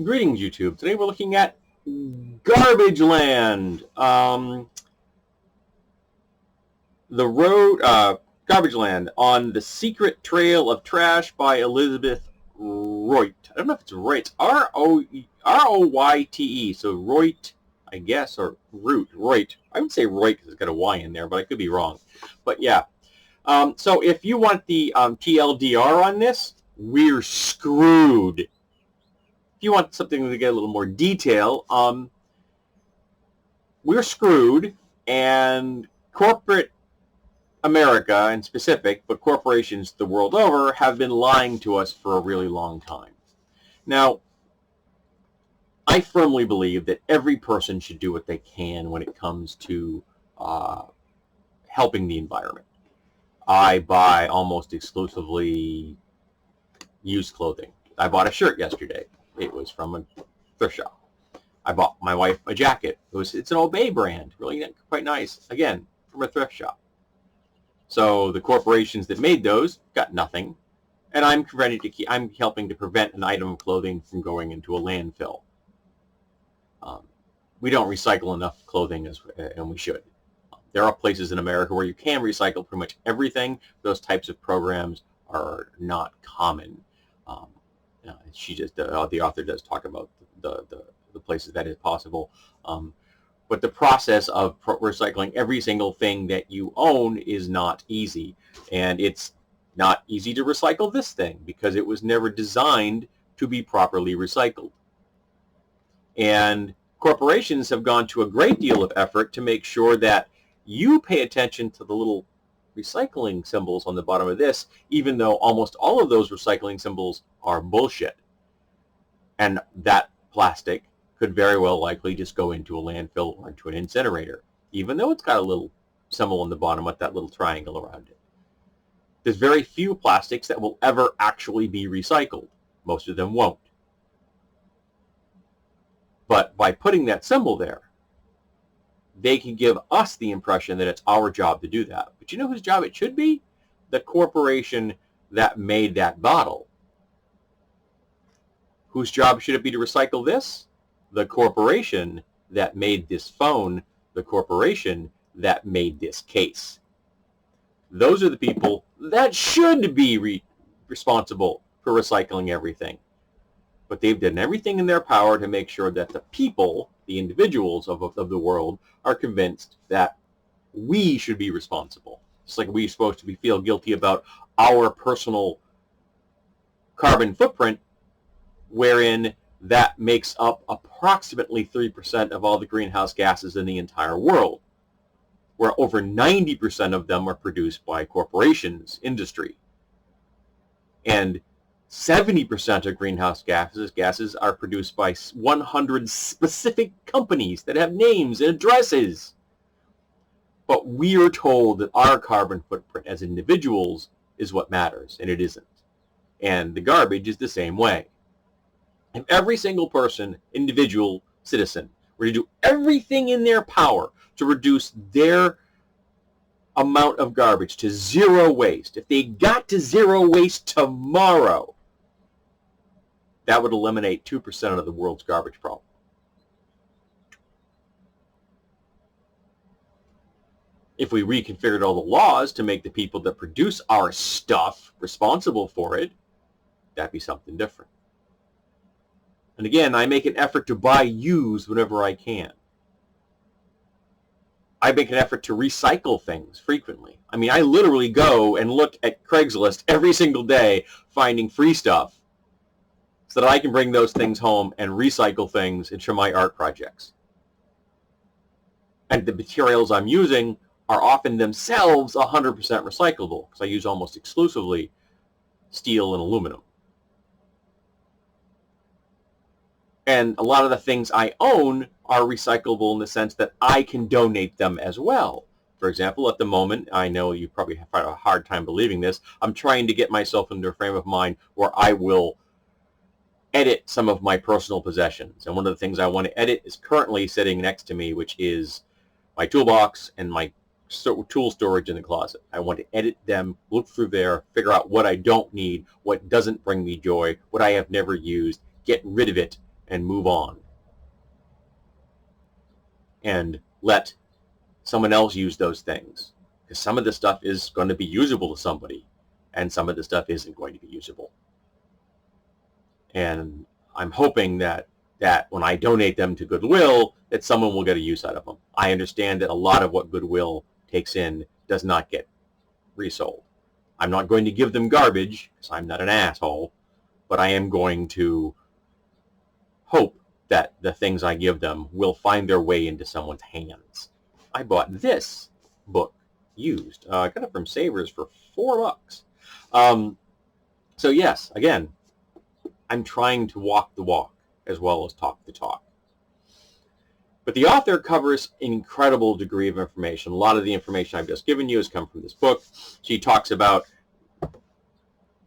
Greetings, YouTube. Today we're looking at Garbage Land. Garbage Land on the Secret Trail of Trash by Elizabeth Royte. I don't know if it's Royte. R-O-Y-T-E. So Royte, I guess, or Royte. I would say Royte because it's got a Y in there, but I could be wrong. But yeah. So if you want the TLDR on this, we're screwed. If you want something to get a little more detail, we're screwed, and corporate America in specific, but corporations the world over, have been lying to us for a really long time. Now, I firmly believe that every person should do what they can when it comes to helping the environment. I buy almost exclusively used clothing. I bought a shirt yesterday. It was from a thrift shop. I bought my wife a jacket. It's an Obey brand, really quite nice. Again, from a thrift shop. So the corporations that made those got nothing, and I'm helping to prevent an item of clothing from going into a landfill. We don't recycle enough clothing, and we should. There are places in America where you can recycle pretty much everything. Those types of programs are not common. The author does talk about the places that is possible. But the process of recycling every single thing that you own is not easy. And it's not easy to recycle this thing because it was never designed to be properly recycled. And corporations have gone to a great deal of effort to make sure that you pay attention to the little recycling symbols on the bottom of this, even though almost all of those recycling symbols are bullshit. And that plastic could very well likely just go into a landfill or into an incinerator, even though it's got a little symbol on the bottom with that little triangle around it. There's very few plastics that will ever actually be recycled. Most of them won't. But by putting that symbol there, they can give us the impression that it's our job to do that. But you know whose job it should be? The corporation that made that bottle. Whose job should it be to recycle this? The corporation that made this phone, the corporation that made this case. Those are the people that should be responsible for recycling everything. But they've done everything in their power to make sure that the people, the individuals of the world, are convinced that we should be responsible. It's like we're supposed to feel guilty about our personal carbon footprint, wherein that makes up approximately 3% of all the greenhouse gases in the entire world, where over 90% of them are produced by corporations, industry. And 70% of greenhouse gases are produced by 100 specific companies that have names and addresses. But we are told that our carbon footprint as individuals is what matters, and it isn't. And the garbage is the same way. If every single person, individual citizen, were to do everything in their power to reduce their amount of garbage to zero waste, if they got to zero waste tomorrow, that would eliminate 2% of the world's garbage problem. If we reconfigured all the laws to make the people that produce our stuff responsible for it, that'd be something different. And again, I make an effort to buy used whenever I can. I make an effort to recycle things frequently. I mean, I literally go and look at Craigslist every single day finding free stuff so that I can bring those things home and recycle things into my art projects. And the materials I'm using are often themselves 100% recyclable because I use almost exclusively steel and aluminum. And a lot of the things I own are recyclable in the sense that I can donate them as well. For example, at the moment, I know you probably have a hard time believing this, I'm trying to get myself into a frame of mind where I will edit some of my personal possessions. And one of the things I want to edit is currently sitting next to me, which is my toolbox and my tool storage in the closet. I want to edit them, look through there, figure out what I don't need, what doesn't bring me joy, what I have never used, get rid of it, and move on and let someone else use those things. Because some of the stuff is going to be usable to somebody, and some of the stuff isn't going to be usable. And I'm hoping that when I donate them to Goodwill, that someone will get a use out of them. I understand that a lot of what Goodwill takes in does not get resold. I'm not going to give them garbage, because I'm not an asshole, but I am going to hope that the things I give them will find their way into someone's hands. I bought this book used. I got it from Savers for $4. So yes, again, I'm trying to walk the walk as well as talk the talk. But the author covers an incredible degree of information. A lot of the information I've just given you has come from this book. She talks about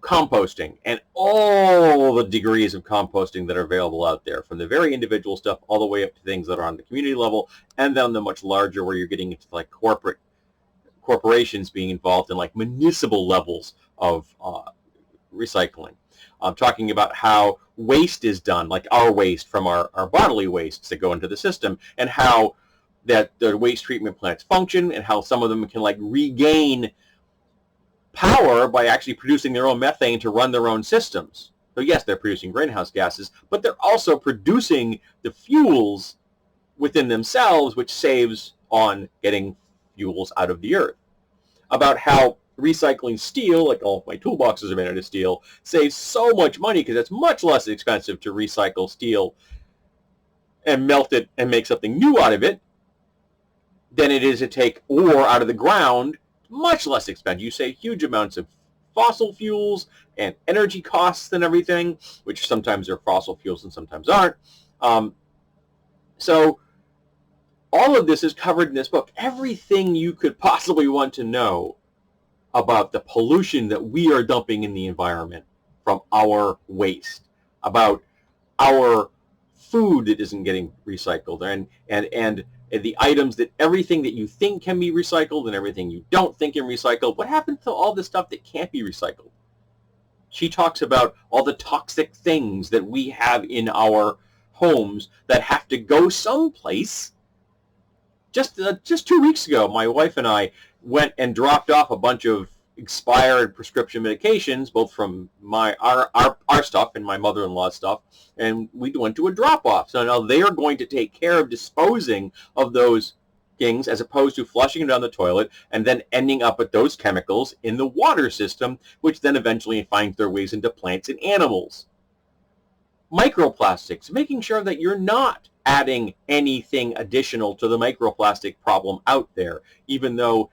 composting and all the degrees of composting that are available out there, from the very individual stuff all the way up to things that are on the community level, and then the much larger where you're getting into like corporations being involved in like municipal levels of recycling. I'm talking about how waste is done, like our waste from our bodily wastes that go into the system, and how that the waste treatment plants function, and how some of them can like regain power by actually producing their own methane to run their own systems. So yes, they're producing greenhouse gases, but they're also producing the fuels within themselves, which saves on getting fuels out of the earth. About how recycling steel, like all of my toolboxes are made out of steel, saves so much money because it's much less expensive to recycle steel and melt it and make something new out of it than it is to take ore out of the ground. Much less expensive. You save huge amounts of fossil fuels and energy costs and everything, which sometimes are fossil fuels and sometimes aren't. So all of this is covered in this book. Everything you could possibly want to know about the pollution that we are dumping in the environment from our waste, about our food that isn't getting recycled, and the items that everything that you think can be recycled and everything you don't think can be recycled. What happens to all the stuff that can't be recycled? She talks about all the toxic things that we have in our homes that have to go someplace. Just 2 weeks ago, my wife and I went and dropped off a bunch of expired prescription medications, both from our stuff and my mother-in-law's stuff, and we went to a drop-off. So now they are going to take care of disposing of those things as opposed to flushing them down the toilet and then ending up with those chemicals in the water system, which then eventually finds their ways into plants and animals. Microplastics, making sure that you're not adding anything additional to the microplastic problem out there, even though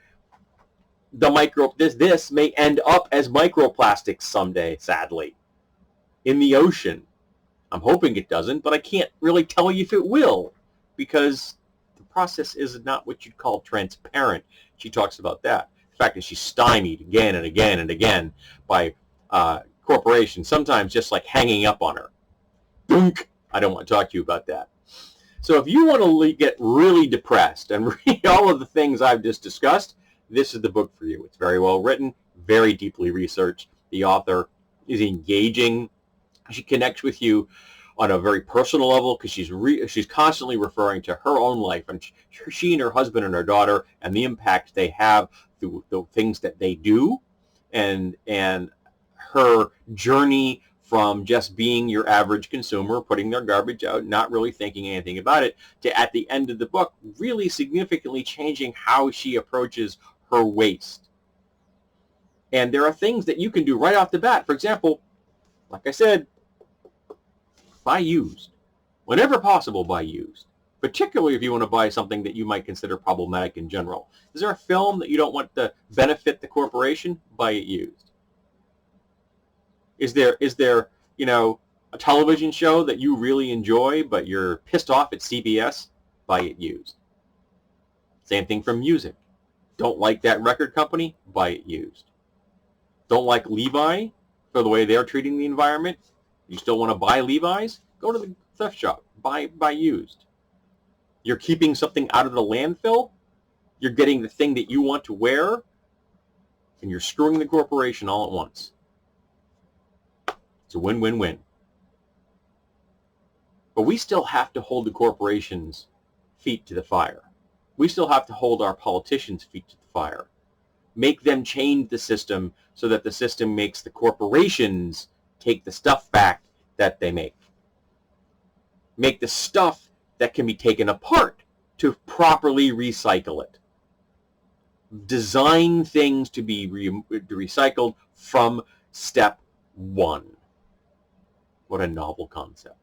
this may end up as microplastics someday, sadly, in the ocean. I'm hoping it doesn't, but I can't really tell you if it will, because the process is not what you'd call transparent. She talks about that. The fact that she's stymied again and again and again by corporations, sometimes just like hanging up on her. Dunk! I don't want to talk to you about that. So if you want to get really depressed and read all of the things I've just discussed, this is the book for you. It's very well written, very deeply researched. The author is engaging. She connects with you on a very personal level because she's constantly referring to her own life, and she and her husband and her daughter, and the impact they have through the things that they do, and her journey from just being your average consumer, putting their garbage out, not really thinking anything about it, to at the end of the book, really significantly changing how she approaches her waste. And there are things that you can do right off the bat. For example, like I said, buy used. Whenever possible, buy used. Particularly if you want to buy something that you might consider problematic in general. Is there a film that you don't want to benefit the corporation? Buy it used. Is there a television show that you really enjoy but you're pissed off at CBS? Buy it used. Same thing for music. Don't like that record company? Buy it used. Don't like Levi for the way they're treating the environment? You still want to buy Levi's? Go to the thrift shop. Buy used. You're keeping something out of the landfill? You're getting the thing that you want to wear? And you're screwing the corporation all at once. It's a win-win-win. But we still have to hold the corporations' feet to the fire. We still have to hold our politicians' feet to the fire. Make them change the system so that the system makes the corporations take the stuff back that they make. Make the stuff that can be taken apart to properly recycle it. Design things to be recycled from step one. What a novel concept.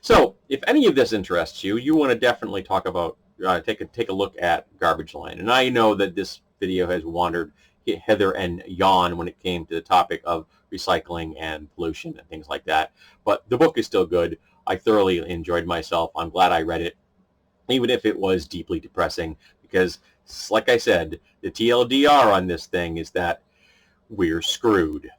So, if any of this interests you, you want to definitely talk about, take a look at Garbage Line. And I know that this video has wandered hither and yon when it came to the topic of recycling and pollution and things like that. But the book is still good. I thoroughly enjoyed myself. I'm glad I read it, even if it was deeply depressing, because, like I said, the TLDR on this thing is that we're screwed.